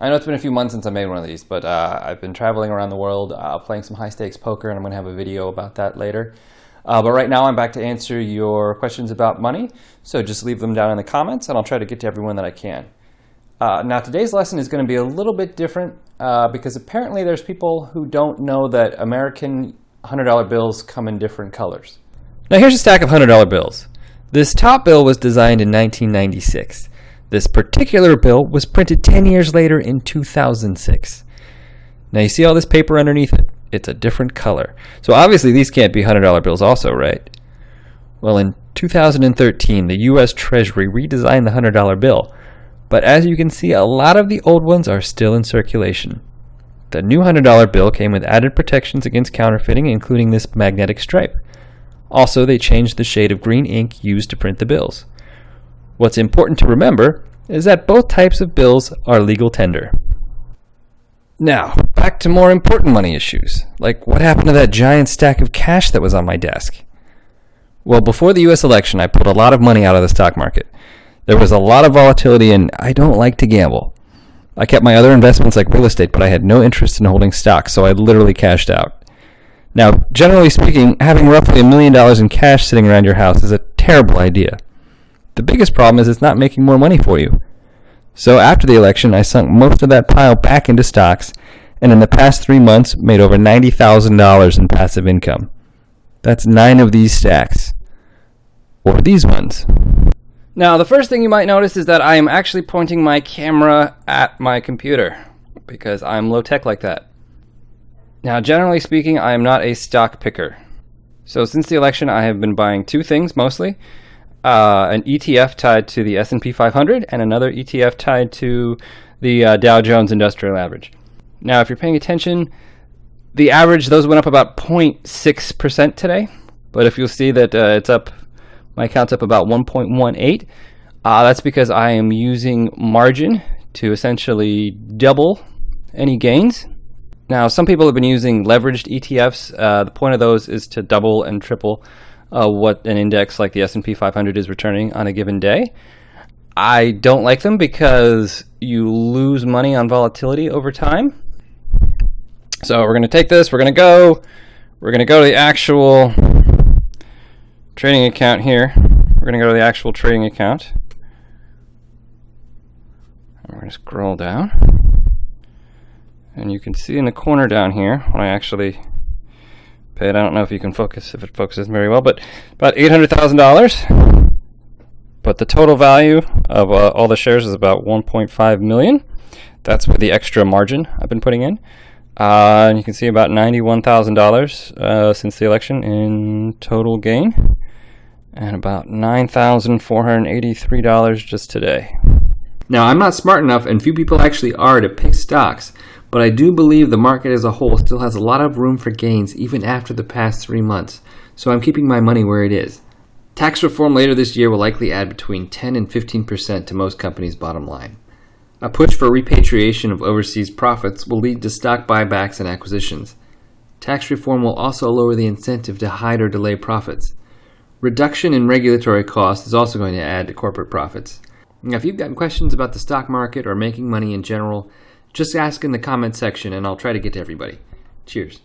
I know it's been a few months since I made one of these, but I've been traveling around the world playing some high-stakes poker, and I'm going to have a video about that later. But right now I'm back to answer your questions about money, so just leave them down in the comments, and I'll try to get to everyone that I can. Now today's lesson is going to be a little bit different because apparently there's people who don't know that American $100 bills come in different colors. Now here's a stack of $100 bills. This top bill was designed in 1996. This particular bill was printed 10 years later in 2006. Now you see all this paper underneath it? It's a different color. So obviously these can't be $100 bills also, right? Well, in 2013, the U.S. Treasury redesigned the $100 bill. But as you can see, a lot of the old ones are still in circulation. The new $100 bill came with added protections against counterfeiting, including this magnetic stripe. Also, they changed the shade of green ink used to print the bills. What's important to remember is that both types of bills are legal tender. Now, back to more important money issues, like what happened to that giant stack of cash that was on my desk? Well, before the U.S. election, I pulled a lot of money out of the stock market. There was a lot of volatility, and I don't like to gamble. I kept my other investments like real estate, but I had no interest in holding stocks, so I literally cashed out. Now, generally speaking, having roughly $1 million in cash sitting around your house is a terrible idea. The biggest problem is it's not making more money for you. So after the election, I sunk most of that pile back into stocks, and in the past 3 months, made over $90,000 in passive income. That's 9 of these stacks. Or these ones. Now, the first thing you might notice is that I am actually pointing my camera at my computer, because I'm low-tech like that. Now, generally speaking, I am not a stock picker. So since the election, I have been buying 2 things mostly. An ETF tied to the S&P 500 and another ETF tied to the Dow Jones Industrial Average. Now, if you're paying attention, the average, those went up about 0.6% today. But if you'll see that it's up, my account's up about 1.18. That's because I am using margin to essentially double any gains. Now, some people have been using leveraged ETFs. The point of those is to double and triple what an index like the S&P 500 is returning on a given day. I don't like them because you lose money on volatility over time. So we're going to take this, we're going to go to the actual trading account here. We're going to go to the actual trading account. And we're going to scroll down. And you can see in the corner down here, when I actually paid, I don't know if you can focus, if it focuses very well, but about $800,000. But the total value of all the shares is about 1.5 million. That's with the extra margin I've been putting in. And you can see about $91,000 since the election in total gain. And about $9,483 just today. Now, I'm not smart enough, and few people actually are, to pick stocks, but I do believe the market as a whole still has a lot of room for gains even after the past 3 months, so I'm keeping my money where it is. Tax reform later this year will likely add between 10 and 15% to most companies' bottom line. A push for repatriation of overseas profits will lead to stock buybacks and acquisitions. Tax reform will also lower the incentive to hide or delay profits. Reduction in regulatory costs is also going to add to corporate profits. Now, if you've got questions about the stock market or making money in general, just ask in the comments section and I'll try to get to everybody. Cheers.